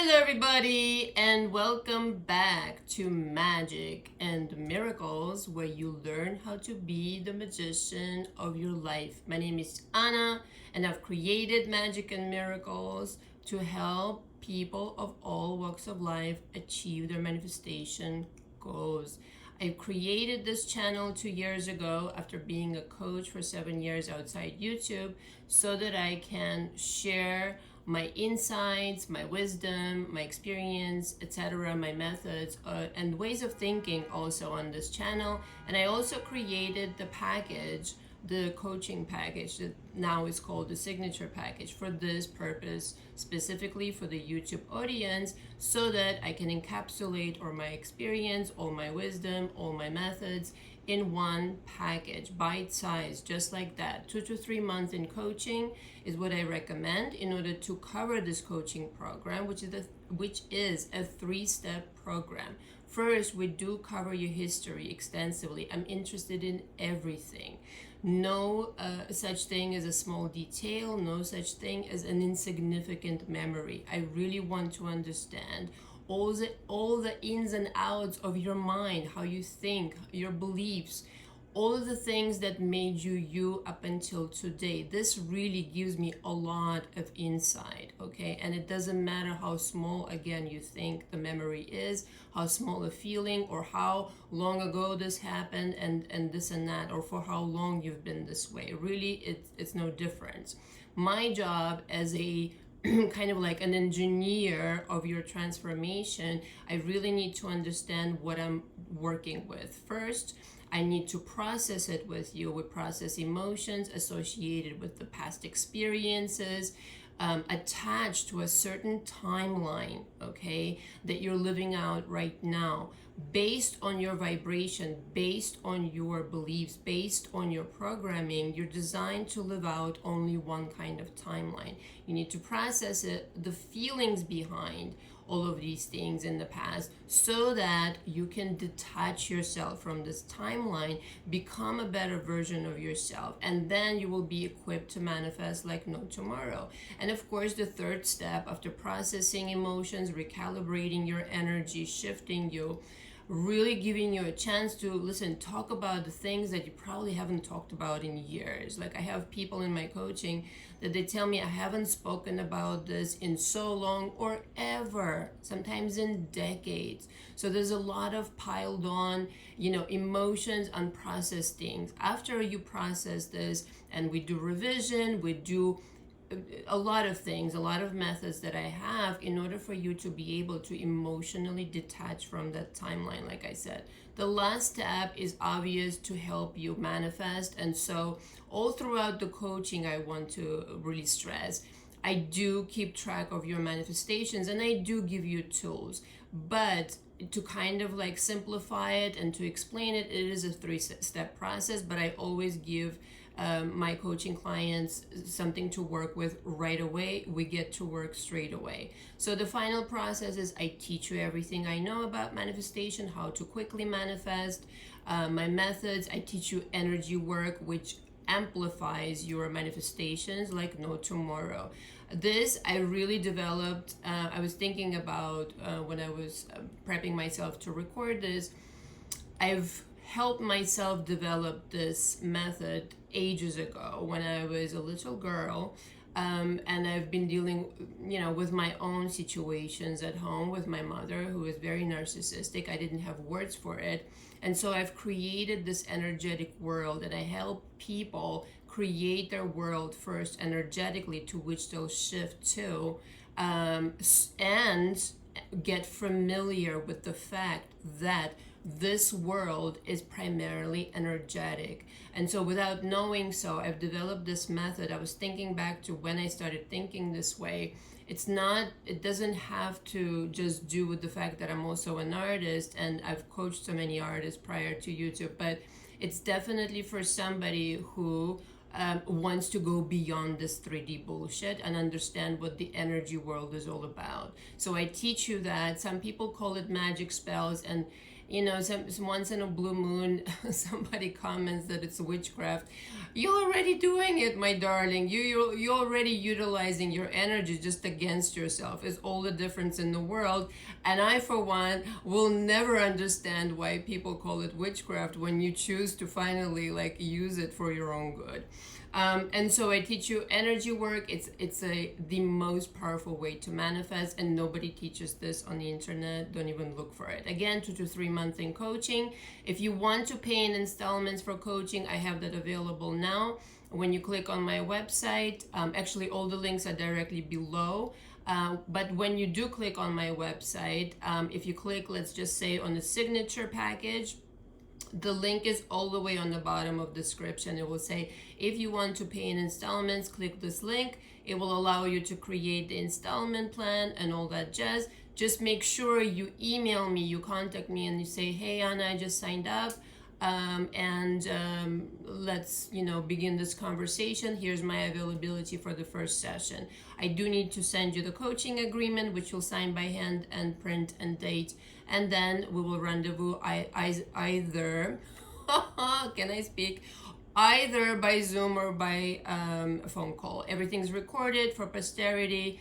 Hello, everybody, and welcome back to Magic and Miracles, where you learn how to be the magician of your life. My name is Anna, and I've created Magic and Miracles to help people of all walks of life achieve their manifestation goals. I created this channel 2 years ago after being a coach for 7 years outside YouTube so that I can share my insights, my wisdom, my experience, etc., my methods, and ways of thinking also on this channel. And I also created the package, the coaching package that now is called the signature package for this purpose, specifically for the YouTube audience, so that I can encapsulate all my experience, all my wisdom, all my methods in one package, bite-sized, just like that. 2 to 3 months in coaching is what I recommend in order to cover this coaching program, which is a 3-step program. First, we do cover your history extensively. I'm interested in everything. No such thing as a small detail, no such thing as an insignificant memory. I really want to understand all the ins and outs of your mind, how you think, your beliefs, all of the things that made you you up until today. This really gives me a lot of insight, okay? And it doesn't matter how small, again, you think the memory is, how small a feeling, or how long ago this happened, and this and that, or for how long you've been this way. Really, it's no difference. My job as a kind of like an engineer of your transformation, I really need to understand what I'm working with. First, I need to process it with you. We process emotions associated with the past experiences, attached to a certain timeline, okay, that you're living out right now, based on your vibration, based on your beliefs, based on your programming. You're designed to live out only one kind of timeline. You need to process it, the feelings behind all of these things in the past, so that you can detach yourself from this timeline, become a better version of yourself, and then you will be equipped to manifest like no tomorrow. And of course, the third step, after processing emotions, recalibrating your energy, shifting you, really giving you a chance to listen, talk about the things that you probably haven't talked about in years. Like, I have people in my coaching that they tell me, I haven't spoken about this in so long, or ever, sometimes in decades. So there's a lot of piled on, emotions, unprocessed things. After you process this, and we do revision, we do a lot of things, a lot of methods that I have in order for you to be able to emotionally detach from that timeline. Like I said, the last step is obvious, to help you manifest. And so all throughout the coaching, I want to really stress, I do keep track of your manifestations, and I do give you tools, but to kind of like simplify it and to explain it, it is a 3-step process. But I always give my coaching clients something to work with right away. We get to work straight away. So the final process is, I teach you everything I know about manifestation, how to quickly manifest, my methods. I teach you energy work, which amplifies your manifestations like no tomorrow. This I really developed. I was thinking about when I was prepping myself to record this. I've helped myself develop this method ages ago when I was a little girl, and I've been dealing, with my own situations at home with my mother, who is very narcissistic. I didn't have words for it, and so I've created this energetic world, and I help people create their world first energetically, to which they'll shift to, and get familiar with the fact that this world is primarily energetic. And so without knowing so, I've developed this method. I was thinking back to when I started thinking this way. It doesn't have to just do with the fact that I'm also an artist, and I've coached so many artists prior to YouTube, but it's definitely for somebody who wants to go beyond this 3D bullshit and understand what the energy world is all about. So I teach you that. Some people call it magic spells, and some once in a blue moon, somebody comments that it's witchcraft. You're already doing it, my darling. You're already utilizing your energy just against yourself. It's all the difference in the world. And I, for one, will never understand why people call it witchcraft when you choose to finally like use it for your own good. And so I teach you energy work. It's the most powerful way to manifest, and nobody teaches this on the internet. Don't even look for it. Again, 2 to 3 months in coaching. If you want to pay in installments for coaching, I have that available now. When you click on my website, actually all the links are directly below. But when you do click on my website, if you click, let's just say on the signature package, the link is all the way on the bottom of the description. It will say, if you want to pay in installments, click this link. It will allow you to create the installment plan and all that jazz. Just make sure you email me, you contact me, and you say, hey, Anna, I just signed up. Let's begin this conversation. Here's my availability for the first session. I do need to send you the coaching agreement, which you'll sign by hand and print and date, and then we will rendezvous either can I speak, either by Zoom or by phone call. Everything's recorded for posterity,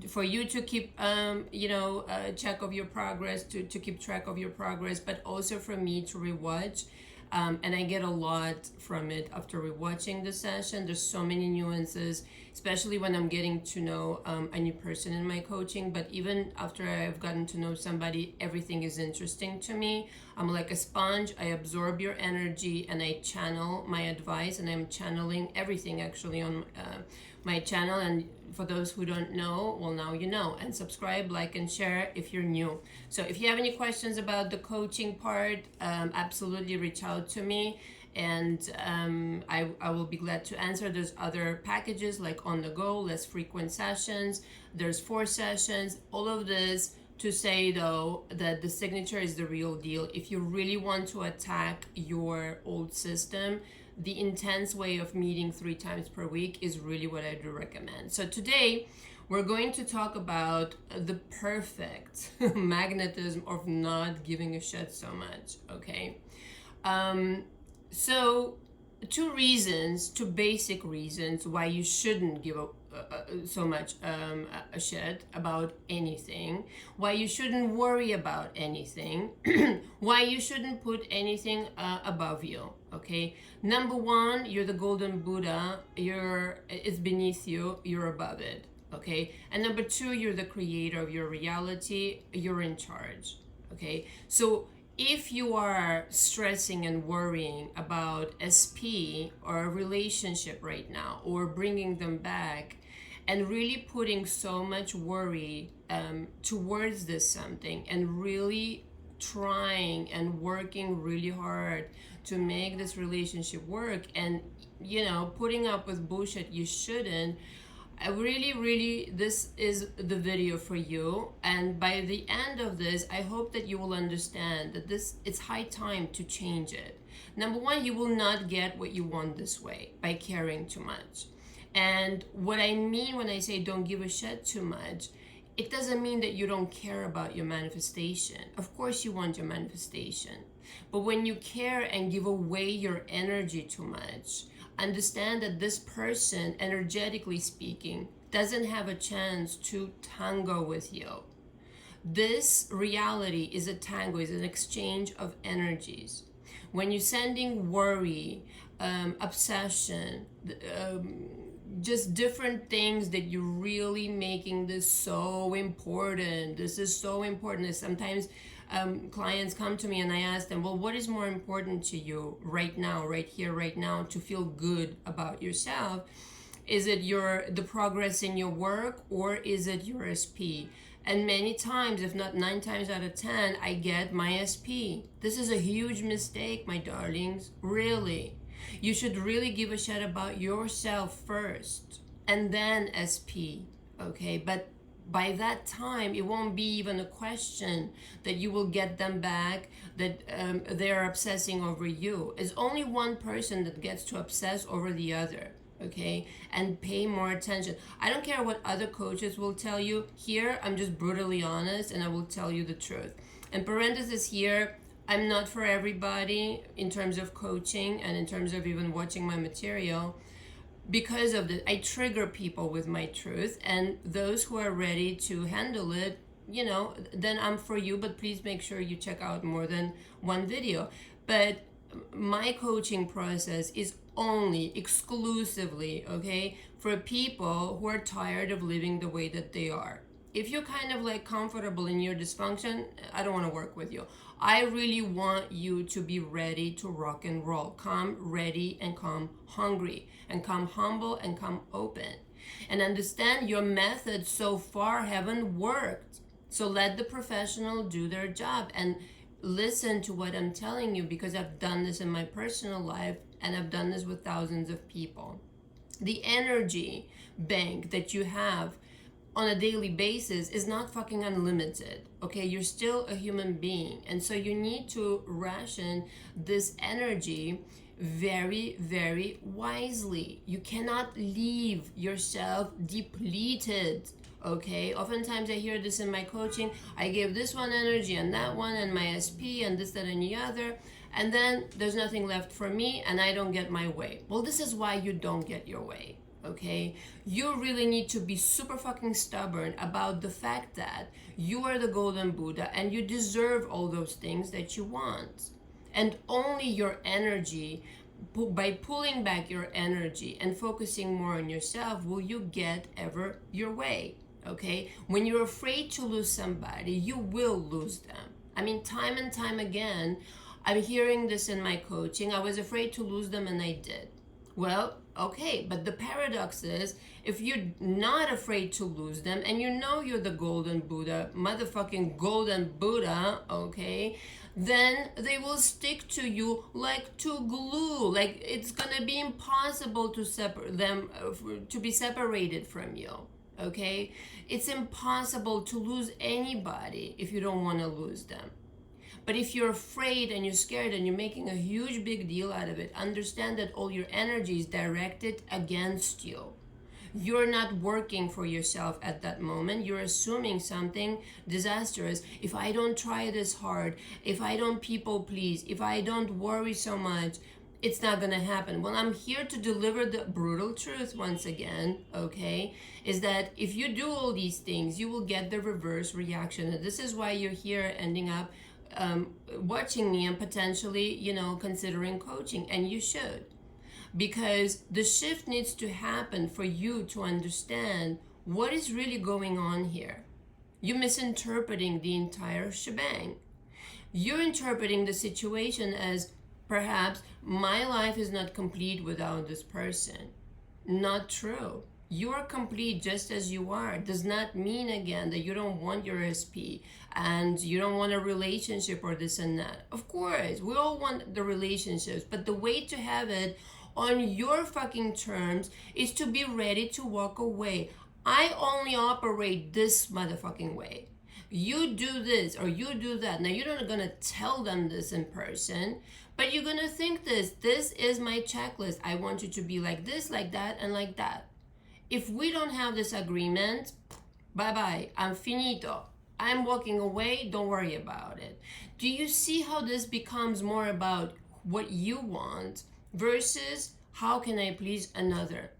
for you to keep check of your progress, to keep track of your progress, but also for me to rewatch. And I get a lot from it after rewatching the session. There's so many nuances, especially when I'm getting to know a new person in my coaching. But even after I've gotten to know somebody, everything is interesting to me. I'm like a sponge. I absorb your energy and I channel my advice, and I'm channeling everything actually on my channel. And for those who don't know, well, now you know. And subscribe, like, and share if you're new. So if you have any questions about the coaching part, absolutely reach out to me, and I will be glad to answer. There's other packages like on the go, less frequent sessions. There's 4 sessions. All of this to say, though, that the signature is the real deal. If you really want to attack your old system, the intense way of meeting 3 times per week is really what I do recommend. So today we're going to talk about the perfect magnetism of not giving a shit so much. Okay, so 2 basic reasons why you shouldn't give so much a shit about anything, why you shouldn't worry about anything, why you shouldn't put anything above you. Okay, number 1, you're the golden Buddha. It's beneath you, you're above it. Okay, and number 2, you're the creator of your reality, you're in charge. Okay, so if you are stressing and worrying about SP or a relationship right now, or bringing them back, and really putting so much worry towards this something, and really trying and working really hard to make this relationship work, and putting up with bullshit you shouldn't, I really, this is the video for you. And by the end of this, I hope that you will understand that it's high time to change it. Number 1, you will not get what you want this way by caring too much. And what I mean when I say don't give a shit too much, it doesn't mean that you don't care about your manifestation. Of course you want your manifestation. But when you care and give away your energy too much, understand that this person, energetically speaking, doesn't have a chance to tango with you. This reality is a tango, is an exchange of energies. When you're sending worry, obsession, just different things that you're really making this so important. This is so important. Sometimes clients come to me and I ask them, well, what is more important to you right now, right here, right now, to feel good about yourself? Is it the progress in your work, or is it your SP? And many times, if not 9 times out of 10, I get my SP. This is a huge mistake, my darlings, really. You should really give a shit about yourself first, and then SP, okay? But by that time, it won't be even a question that you will get them back, that they're obsessing over you. It's only one person that gets to obsess over the other, okay? And pay more attention. I don't care what other coaches will tell you. Here, I'm just brutally honest, and I will tell you the truth. And parenthesis here, I'm not for everybody in terms of coaching and in terms of even watching my material. Because of the, I trigger people with my truth, and those who are ready to handle it, then I'm for you. But please make sure you check out more than one video. But my coaching process is only exclusively, okay, for people who are tired of living the way that they are. If you're kind of like comfortable in your dysfunction, I don't want to work with you. I really want you to be ready to rock and roll. Come ready and come hungry and come humble and come open. And understand your methods so far haven't worked. So let the professional do their job and listen to what I'm telling you, because I've done this in my personal life and I've done this with thousands of people. The energy bank that you have on a daily basis is not fucking unlimited, okay? You're still a human being, and so you need to ration this energy very, very wisely. You cannot leave yourself depleted, okay? Oftentimes I hear this in my coaching. I give this one energy and that one and my SP and this, that, and the other, and then there's nothing left for me and I don't get my way. Well, this is why you don't get your way. Okay, you really need to be super fucking stubborn about the fact that you are the golden Buddha and you deserve all those things that you want. And only your energy, by pulling back your energy and focusing more on yourself, will you get ever your way. Okay, when you're afraid to lose somebody, you will lose them. I mean, time and time again, I'm hearing this in my coaching. I was afraid to lose them and I did. Well, okay, but the paradox is, if you're not afraid to lose them and you know you're the golden Buddha, motherfucking golden Buddha, okay, then they will stick to you like to glue. Like it's gonna be impossible to separate them, to be separated from you, okay? It's impossible to lose anybody if you don't want to lose them. But if you're afraid and you're scared and you're making a huge big deal out of it, understand that all your energy is directed against you. You're not working for yourself at that moment. You're assuming something disastrous. If I don't try this hard, if I don't people please, if I don't worry so much, it's not gonna happen. Well, I'm here to deliver the brutal truth once again, okay? Is that if you do all these things, you will get the reverse reaction. And this is why you're here ending up watching me and potentially, considering coaching. And you should, because the shift needs to happen for you to understand what is really going on here. You're misinterpreting the entire shebang. You're interpreting the situation as perhaps my life is not complete without this person. Not true. You are complete just as you are. Does not mean, again, that you don't want your SP and you don't want a relationship or this and that. Of course, we all want the relationships, but the way to have it on your fucking terms is to be ready to walk away. I only operate this motherfucking way. You do this or you do that. Now, you're not gonna tell them this in person, but you're gonna think this. This is my checklist. I want you to be like this, like that, and like that. If we don't have this agreement, bye-bye, I'm finito. I'm walking away, don't worry about it. Do you see how this becomes more about what you want versus how can I please another?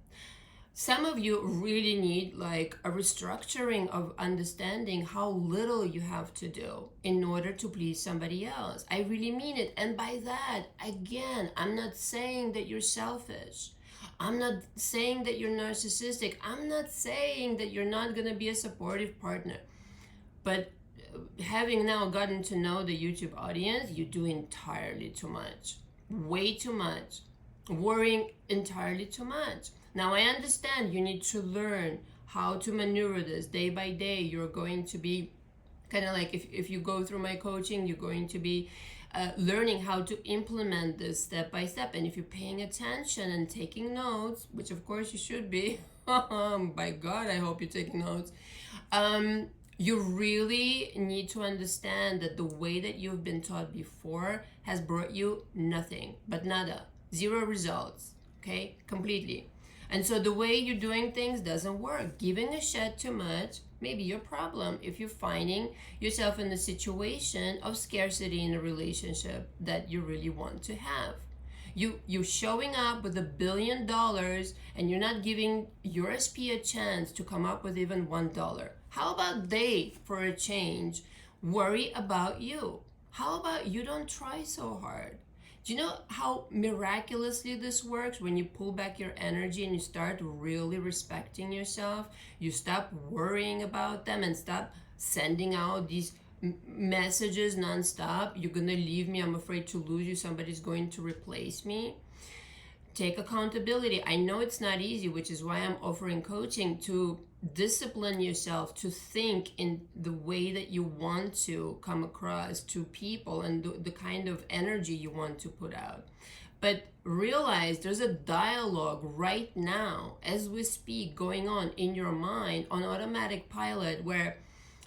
Some of you really need like a restructuring of understanding how little you have to do in order to please somebody else. I really mean it. And by that, again, I'm not saying that you're selfish. I'm not saying that you're narcissistic. I'm not saying that you're not going to be a supportive partner. But having now gotten to know the YouTube audience, you do entirely too much. Way too much. Worrying entirely too much. Now, I understand you need to learn how to maneuver this day by day. You're going to be kind of like, if you go through my coaching, you're going to be learning how to implement this step by step. And if you're paying attention and taking notes, which of course you should be, by God, I hope you're taking notes. You really need to understand that the way that you've been taught before has brought you nothing, but nada, zero results, okay, completely. And so the way you're doing things doesn't work. Giving a shit too much maybe your problem if you're finding yourself in a situation of scarcity in a relationship that you really want to have. You're showing up with $1 billion and you're not giving your SP a chance to come up with even $1. How about they, for a change, worry about you? How about you don't try so hard? Do you know how miraculously this works? When you pull back your energy and you start really respecting yourself, you stop worrying about them and stop sending out these messages nonstop. You're gonna leave me, I'm afraid to lose you, somebody's going to replace me. Take accountability. I know it's not easy, which is why I'm offering coaching to discipline yourself to think in the way that you want to come across to people and the kind of energy you want to put out. But realize there's a dialogue right now as we speak going on in your mind on automatic pilot where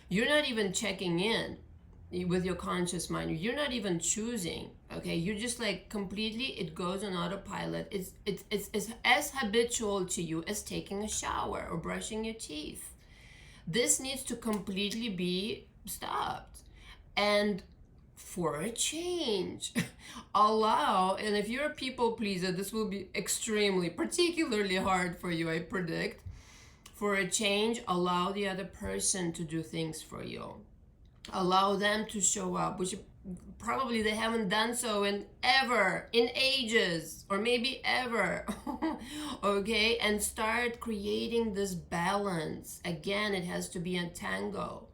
you're not even checking in with your conscious mind. You're not even choosing, okay? You're just like completely, it goes on autopilot. It's as habitual to you as taking a shower or brushing your teeth. This needs to completely be stopped. And for a change, allow, and if you're a people pleaser, this will be extremely, particularly hard for you, I predict. For a change, allow the other person to do things for you. Allow them to show up, which probably they haven't done so in ages, or maybe ever. Okay, and start creating this balance. Again, it has to be a tango.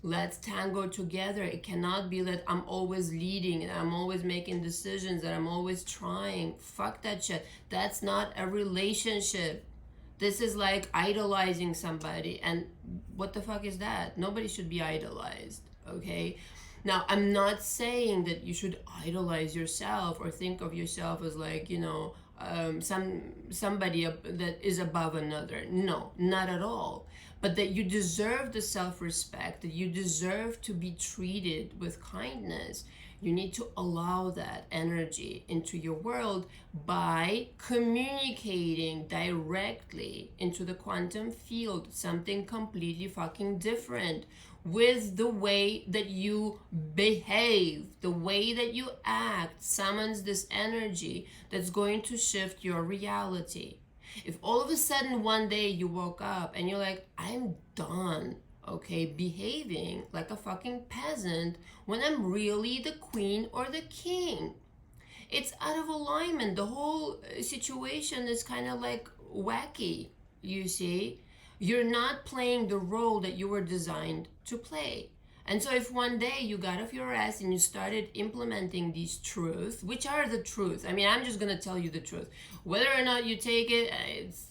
Let's tango together. It cannot be that I'm always leading and I'm always making decisions and I'm always trying. Fuck that shit. That's not a relationship. This is like idolizing somebody, and what the fuck is that? Nobody should be idolized, okay? Now, I'm not saying that you should idolize yourself or think of yourself as like, somebody that is above another. No, not at all. But that you deserve the self-respect, that you deserve to be treated with kindness. You need to allow that energy into your world by communicating directly into the quantum field, something completely fucking different, with the way that you behave, the way that you act summons this energy that's going to shift your reality. If all of a sudden one day you woke up and you're like, I'm done, okay, behaving like a fucking peasant when I'm really the queen or the king. It's out of alignment. The whole situation is kind of like wacky, you see. You're not playing the role that you were designed to play. And so if one day you got off your ass and you started implementing these truths, which are the truths, I mean, I'm just going to tell you the truth. Whether or not you take it,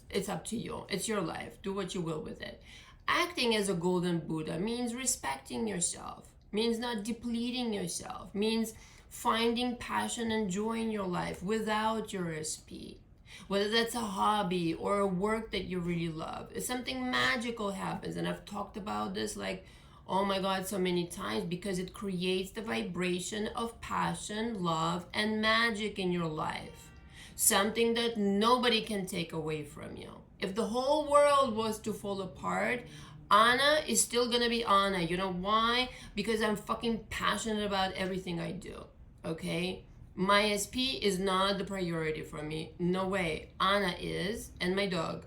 it's up to you. It's your life. Do what you will with it. Acting as a golden Buddha means respecting yourself, means not depleting yourself, means finding passion and joy in your life without your SP. Whether that's a hobby or a work that you really love, if something magical happens, and I've talked about this like, oh my God, so many times, because it creates the vibration of passion, love, and magic in your life. Something that nobody can take away from you. If the whole world was to fall apart, Anna is still gonna be Anna. You know why? Because I'm fucking passionate about everything I do, okay? My SP is not the priority for me. No way. Anna is, and my dog.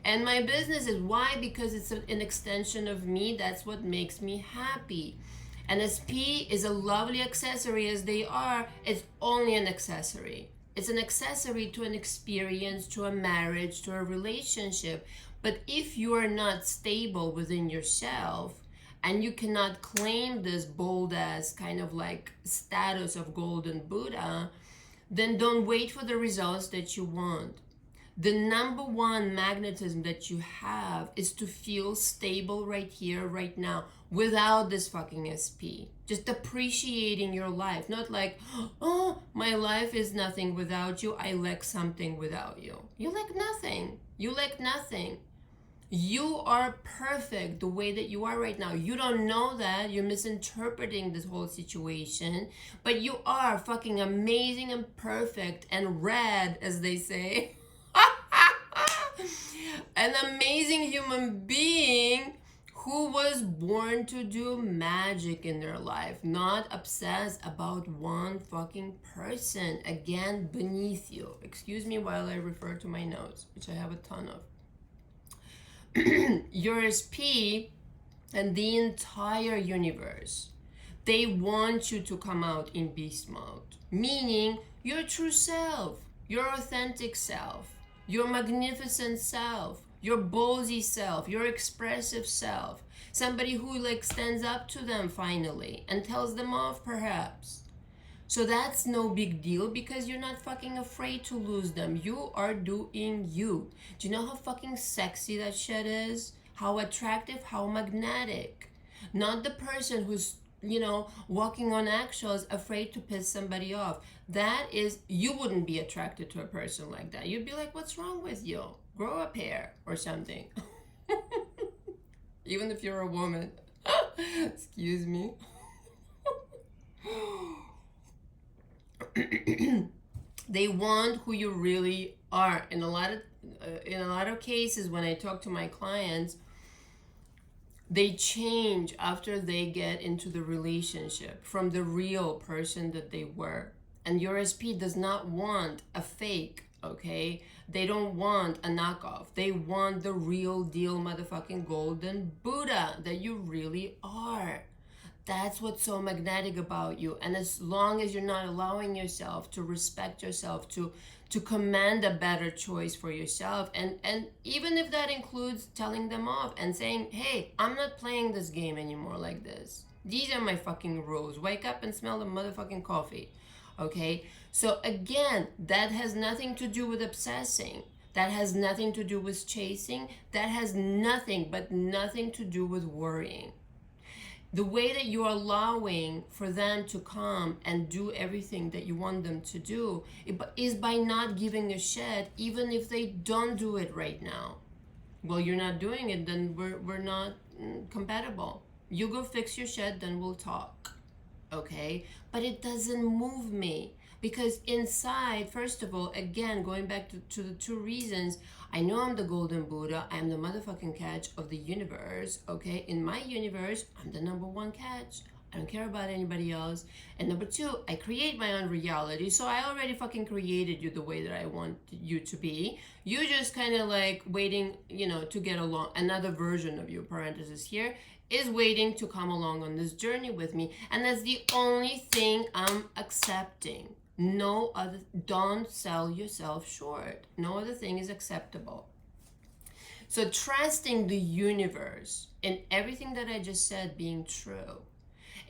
And my business is. Why? Because it's an extension of me. That's what makes me happy. And SP is a lovely accessory as they are. It's only an accessory. It's an accessory to an experience, to a marriage, to a relationship. But if you are not stable within yourself, and you cannot claim this bold ass kind of like status of golden Buddha, then don't wait for the results that you want. The number one magnetism that you have is to feel stable right here, right now, without this fucking SP. Just appreciating your life. Not like, oh, my life is nothing without you. I lack something without you. You lack nothing. You lack nothing. You are perfect the way that you are right now. You don't know that. You're misinterpreting this whole situation. But you are fucking amazing and perfect and rad, as they say. an amazing human being who was born to do magic in their life, not obsessed about one fucking person, again, beneath you. Excuse me while I refer to my notes, which I have a ton of. Your SP and the entire universe, they want you to come out in beast mode, meaning your true self, your authentic self, your magnificent self, your ballsy self, your expressive self, somebody who like stands up to them finally and tells them off perhaps. So that's no big deal because you're not fucking afraid to lose them. You are doing you. Do you know how fucking sexy that shit is? How attractive, how magnetic. Not the person who's, you know, walking on eggshells, afraid to piss somebody off. That is, you wouldn't be attracted to a person like that. You'd be like, what's wrong with you? Grow a pair or something. Even if you're a woman. Excuse me. They want who you really are. In a lot of cases, when I talk to my clients, they change after they get into the relationship from the real person that they were. And your SP does not want a fake, okay? They don't want a knockoff. They want the real deal motherfucking golden Buddha that you really are. That's what's so magnetic about you. And as long as you're not allowing yourself to respect yourself, to command a better choice for yourself, and even if that includes telling them off and saying, hey, I'm not playing this game anymore like this. These are my fucking rules. Wake up and smell the motherfucking coffee. Okay? So again, that has nothing to do with obsessing. That has nothing to do with chasing. That has nothing to do with worrying. The way that you're allowing for them to come and do everything that you want them to do is by not giving a shit, even if they don't do it right now. Well, you're not doing it, then we're not compatible. You go fix your shit, then we'll talk. Okay? But it doesn't move me. Because inside, first of all, again, going back to the two reasons, I know I'm the golden Buddha. I'm the motherfucking catch of the universe, okay? In my universe, I'm the number one catch. I don't care about anybody else. And number two, I create my own reality. So I already fucking created you the way that I want you to be. You just kind of like waiting, you know, to get along. Another version of you, parenthesis here, is waiting to come along on this journey with me. And that's the only thing I'm accepting. No other, don't sell yourself short. No other thing is acceptable. So trusting the universe in everything that I just said being true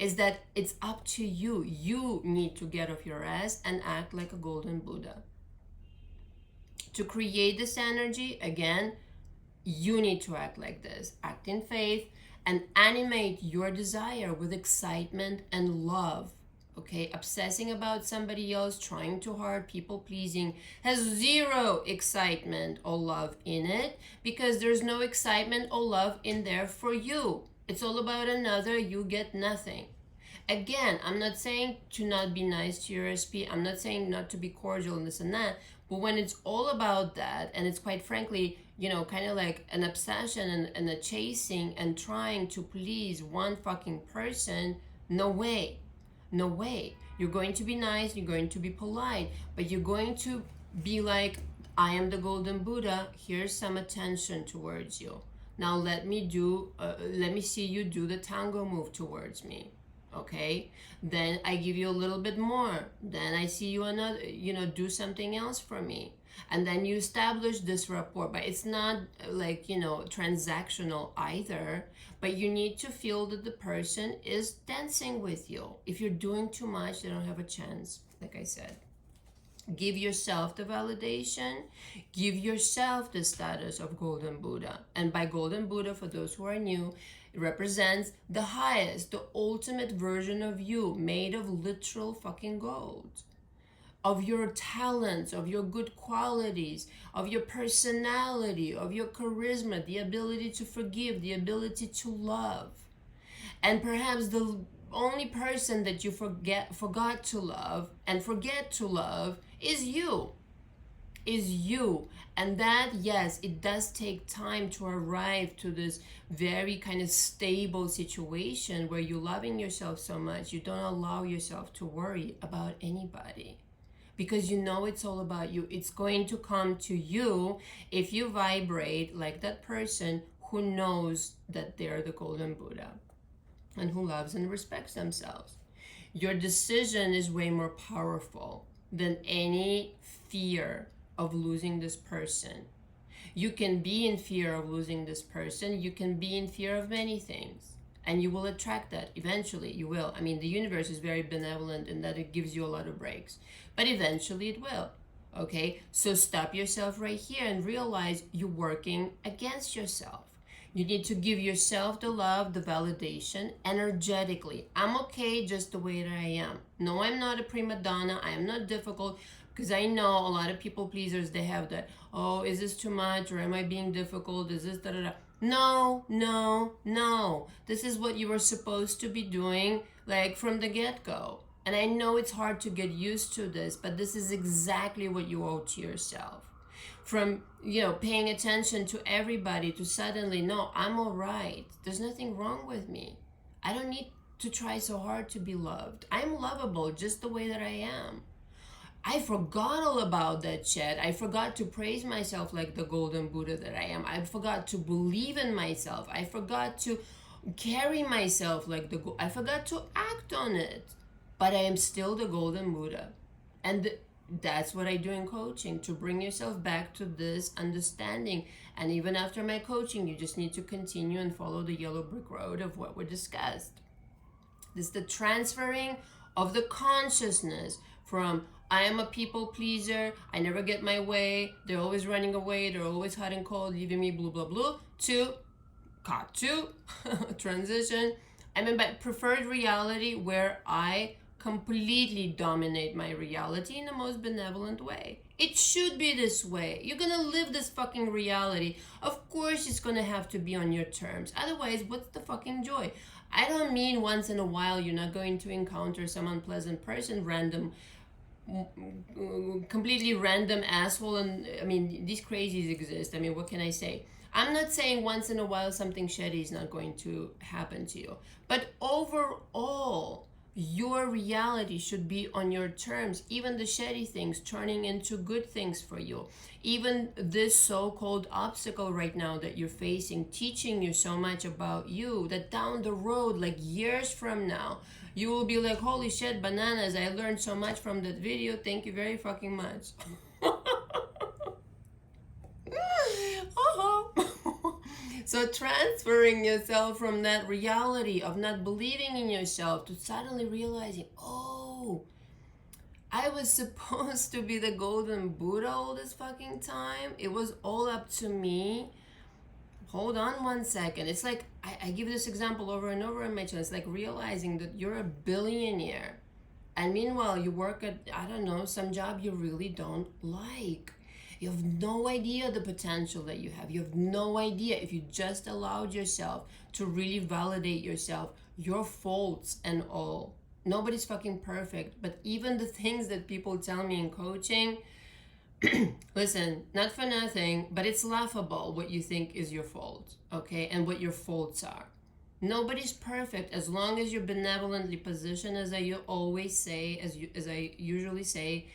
is that it's up to you. You need to get off your ass and act like a golden Buddha. To create this energy, again, you need to act like this. Act in faith and animate your desire with excitement and love. Okay, obsessing about somebody else, trying too hard, people pleasing has zero excitement or love in it because there's no excitement or love in there for you. It's all about another, you get nothing. Again, I'm not saying to not be nice to your SP. I'm not saying not to be cordial and this and that. But when it's all about that, and it's quite frankly, you know, kind of like an obsession and a chasing and trying to please one fucking person, no way. No way. You're going to be nice, you're going to be polite, but you're going to be like, I am the golden Buddha, here's some attention towards you. Now let me see you do the tango move towards me. Okay? Then I give you a little bit more. Then I see you another, you know, do something else for me. And then you establish this rapport, but it's not like, you know, transactional either, but you need to feel that the person is dancing with you. If you're doing too much, they don't have a chance, like I said. Give yourself the validation, give yourself the status of golden Buddha. And by golden Buddha, for those who are new, it represents the highest, the ultimate version of you, made of literal fucking gold. Of your talents, of your good qualities, of your personality, of your charisma, the ability to forgive, the ability to love. And perhaps the only person that you forgot to love and forget to love is you. is you. And that, yes, it does take time to arrive to this very kind of stable situation where you're loving yourself so much you don't allow yourself to worry about anybody, because you know it's all about you. It's going to come to you if you vibrate like that person who knows that they're the golden Buddha and who loves and respects themselves. Your decision is way more powerful than any fear of losing this person. You can be in fear of losing this person. You can be in fear of many things. And you will attract that. Eventually, you will. I mean, the universe is very benevolent in that it gives you a lot of breaks. But eventually it will. Okay? So stop yourself right here and realize you're working against yourself. You need to give yourself the love, the validation, energetically. I'm okay just the way that I am. No, I'm not a prima donna. I am not difficult, because I know a lot of people pleasers, they have that. Oh, is this too much? Or am I being difficult? Is this da-da-da? No, no, no. This is what you were supposed to be doing, like from the get-go. And I know it's hard to get used to this, but this is exactly what you owe to yourself. From, paying attention to everybody to suddenly, no, I'm all right. There's nothing wrong with me. I don't need to try so hard to be loved. I'm lovable just the way that I am. I forgot all about that shit. I forgot to praise myself like the golden Buddha that I am. I forgot to believe in myself. I forgot to carry myself like I forgot to act on it. But I am still the golden Buddha. And that's what I do in coaching, to bring yourself back to this understanding. And even after my coaching, you just need to continue and follow the yellow brick road of what we discussed. This is the transferring of the consciousness from I am a people pleaser, I never get my way, they're always running away, they're always hot and cold, leaving me, blah, blah, blah, to cut to transition. I mean, by preferred reality, where I completely dominate my reality in the most benevolent way. It should be this way. You're gonna live this fucking reality. Of course it's gonna have to be on your terms. Otherwise, what's the fucking joy? I don't mean once in a while you're not going to encounter some unpleasant person, completely random asshole, and I mean, these crazies exist. I mean, what can I say? I'm not saying once in a while something shitty is not going to happen to you, but overall, your reality should be on your terms. Even the shitty things turning into good things for you. Even this so-called obstacle right now that you're facing, teaching you so much about you, that down the road, like years from now, you will be like, holy shit, bananas, I learned so much from that video. Thank you very fucking much. So transferring yourself from that reality of not believing in yourself to suddenly realizing, oh, I was supposed to be the golden Buddha all this fucking time. It was all up to me. Hold on one second. It's like, I give this example over and over in my channel. It's like realizing that you're a billionaire. And meanwhile, you work at, I don't know, some job you really don't like. You have no idea the potential that you have. You have no idea if you just allowed yourself to really validate yourself, your faults and all. Nobody's fucking perfect, but even the things that people tell me in coaching, listen, not for nothing, but it's laughable what you think is your fault, okay? And what your faults are. Nobody's perfect as long as you're benevolently positioned, as I always say, as I usually say.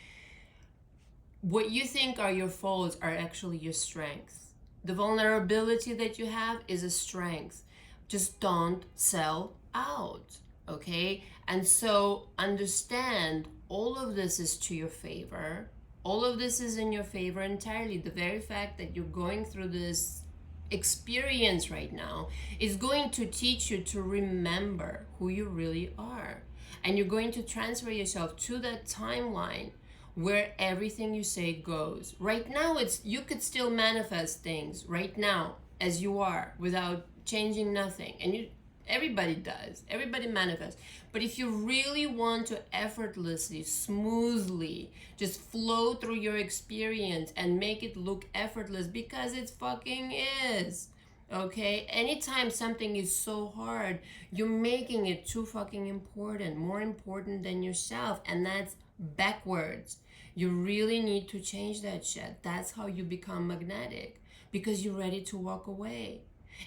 What you think are your faults are actually your strengths. The vulnerability that you have is a strength. Just don't sell out, okay? And so understand all of this is to your favor. All of this is in your favor entirely. The very fact that you're going through this experience right now is going to teach you to remember who you really are. And you're going to transfer yourself to that timeline where everything you say goes. Right now, you could still manifest things right now as you are without changing nothing. And everybody does. Everybody manifests. But if you really want to effortlessly, smoothly, just flow through your experience and make it look effortless, because it fucking is. Okay? Anytime something is so hard, you're making it too fucking important, more important than yourself, and that's backwards. You really need to change that shit. That's how you become magnetic, because you're ready to walk away.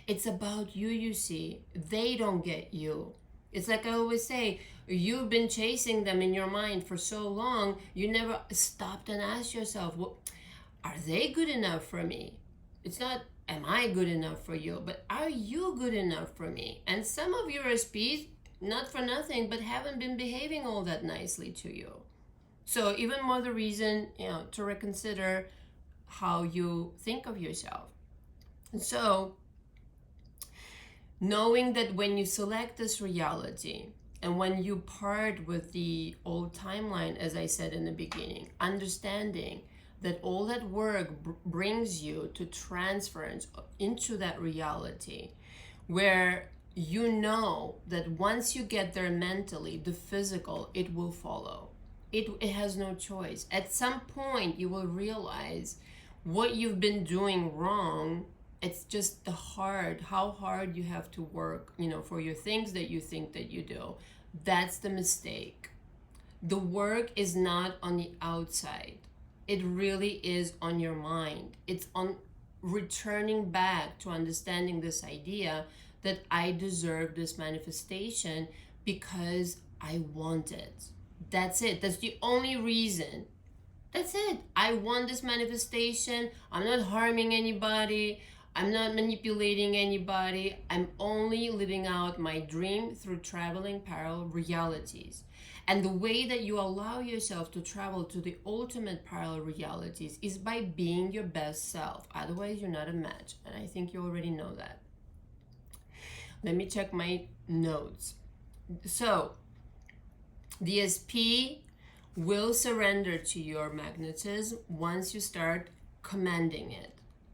It's about you, you see. They don't get you. It's like I always say, you've been chasing them in your mind for so long, you never stopped and asked yourself, well, are they good enough for me? It's not, am I good enough for you? But are you good enough for me? And some of your SPs, not for nothing, but haven't been behaving all that nicely to you. So even more the reason, to reconsider how you think of yourself. And so knowing that when you select this reality and when you part with the old timeline, as I said in the beginning, understanding that all that work brings you to transference into that reality, where you know that once you get there mentally, the physical, it will follow. It has no choice. At some point, you will realize what you've been doing wrong. It's just how hard you have to work, for your things that you think that you do. That's the mistake. The work is not on the outside. It really is on your mind. It's on returning back to understanding this idea that I deserve this manifestation because I want it. That's it. That's the only reason. That's it. I want this manifestation. I'm not harming anybody. I'm not manipulating anybody. I'm only living out my dream through traveling parallel realities. And the way that you allow yourself to travel to the ultimate parallel realities is by being your best self. Otherwise, you're not a match. And I think you already know that. Let me check my notes. So, the SP will surrender to your magnetism once you start commanding it.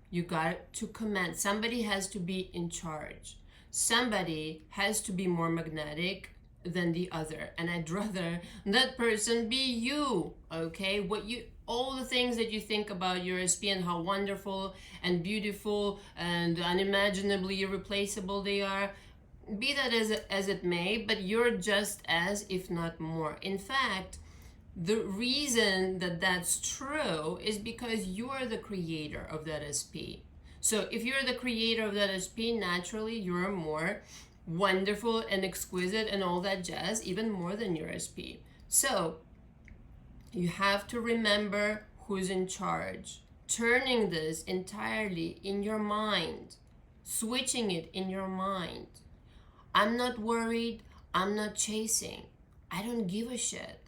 You got to command. Somebody has to be in charge. Somebody has to be more magnetic than the other, and I'd rather that person be you. Okay, all the things that you think about your SP and how wonderful and beautiful and unimaginably irreplaceable they are, be that as it may, but you're just as, if not more. In fact, the reason that that's true is because you're the creator of that SP. So if you're the creator of that SP, naturally you're more wonderful and exquisite and all that jazz, even more than your SP. So you have to remember who's in charge, turning this entirely in your mind, switching it in your mind. I'm not worried. I'm not chasing. I don't give a shit.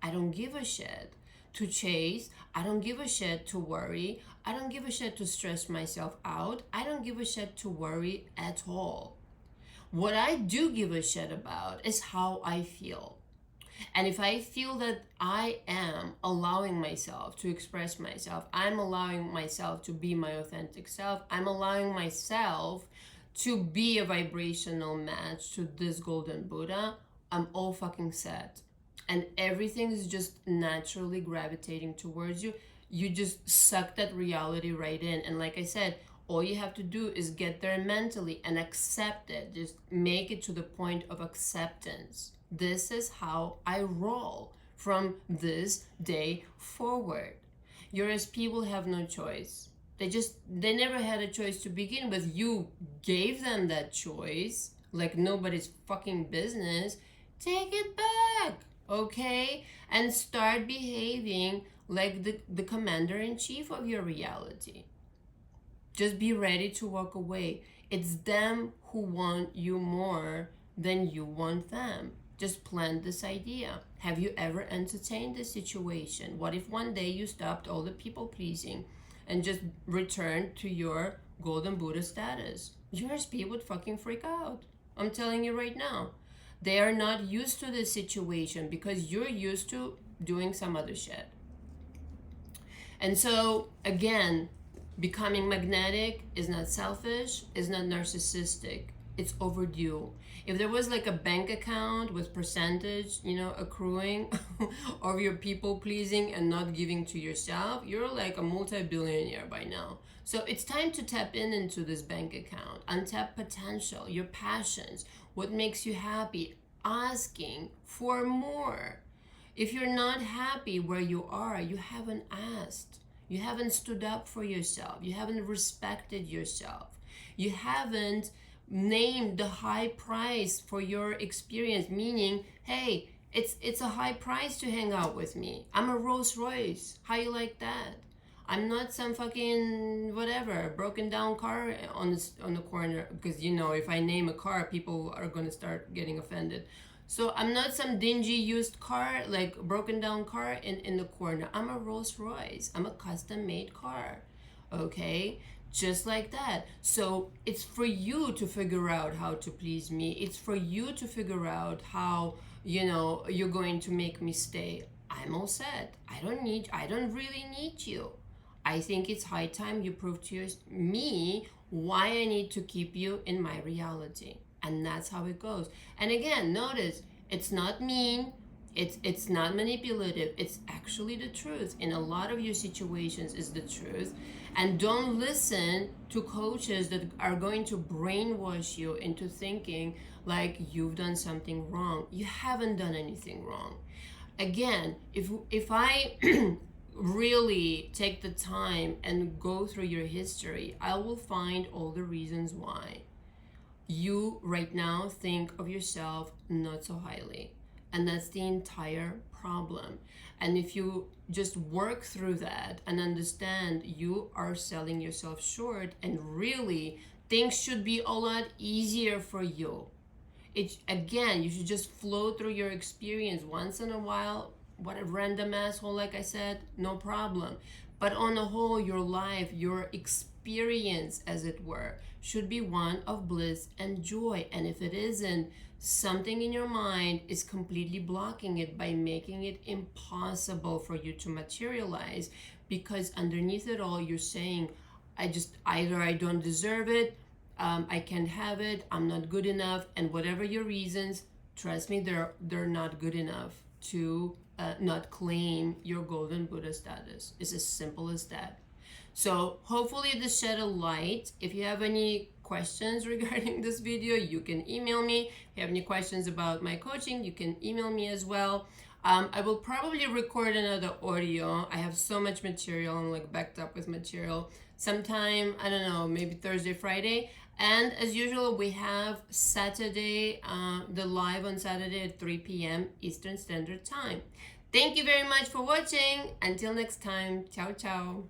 I don't give a shit to chase. I don't give a shit to worry. I don't give a shit to stress myself out. I don't give a shit to worry at all. What I do give a shit about is how I feel. And if I feel that I am allowing myself to express myself, I'm allowing myself to be my authentic self, I'm allowing myself to be a vibrational match to this golden Buddha, I'm all fucking set. And everything is just naturally gravitating towards you. You just suck that reality right in. And like I said, all you have to do is get there mentally and accept it. Just make it to the point of acceptance. This is how I roll from this day forward. Your SP will have no choice. They never had a choice to begin with. You gave them that choice like nobody's fucking business. Take it back, okay? And start behaving like the commander-in-chief of your reality. Just be ready to walk away. It's them who want you more than you want them. Just plant this idea. Have you ever entertained this situation? What if one day you stopped all the people pleasing and just returned to your golden Buddha status? Your SP would fucking freak out. I'm telling you right now. They are not used to this situation because you're used to doing some other shit. And so, again, becoming magnetic is not selfish, is not narcissistic. It's overdue. If there was like a bank account with percentage, accruing of your people pleasing and not giving to yourself, you're like a multi-billionaire by now. So it's time to tap into this bank account, untap potential, your passions, what makes you happy, asking for more. If you're not happy where you are, you haven't asked. You haven't stood up for yourself. You haven't respected yourself. You haven't named the high price for your experience, meaning, hey, it's a high price to hang out with me. I'm a Rolls Royce. How you like that? I'm not some fucking whatever broken down car on the corner, because you know, if I name a car, people are gonna start getting offended. So I'm not some dingy used car, like broken down car in the corner. I'm a Rolls Royce. I'm a custom made car. Okay? Just like that. So it's for you to figure out how to please me. It's for you to figure out how, you know, you're going to make me stay. I'm all set. I don't really need you. I think it's high time you prove to me why I need to keep you in my reality. And that's how it goes. And again, notice, it's not mean, it's not manipulative, it's actually the truth. In a lot of your situations is the truth. And don't listen to coaches that are going to brainwash you into thinking like you've done something wrong. You haven't done anything wrong. Again, if I really take the time and go through your history, I will find all the reasons why you right now think of yourself not so highly. And that's the entire problem. And if you just work through that and understand you are selling yourself short, and really things should be a lot easier for you. Again, you should just flow through your experience once in a while. What a random asshole, like I said, no problem. But on the whole, your life, your experience, as it were, should be one of bliss and joy. And if it isn't, something in your mind is completely blocking it by making it impossible for you to materialize. Because underneath it all, you're saying, either I don't deserve it, I can't have it, I'm not good enough, and whatever your reasons, trust me, they're not good enough to not claim your golden Buddha status. It's as simple as that. So hopefully this shed a light. If you have any questions regarding this video, you can email me. If you have any questions about my coaching, you can email me as well. I will probably record another audio. I have so much material. I'm like backed up with material. Sometime, I don't know, maybe Thursday, Friday. And as usual, we have Saturday, the live on Saturday at 3 p.m. Eastern Standard Time. Thank you very much for watching. Until next time, ciao, ciao.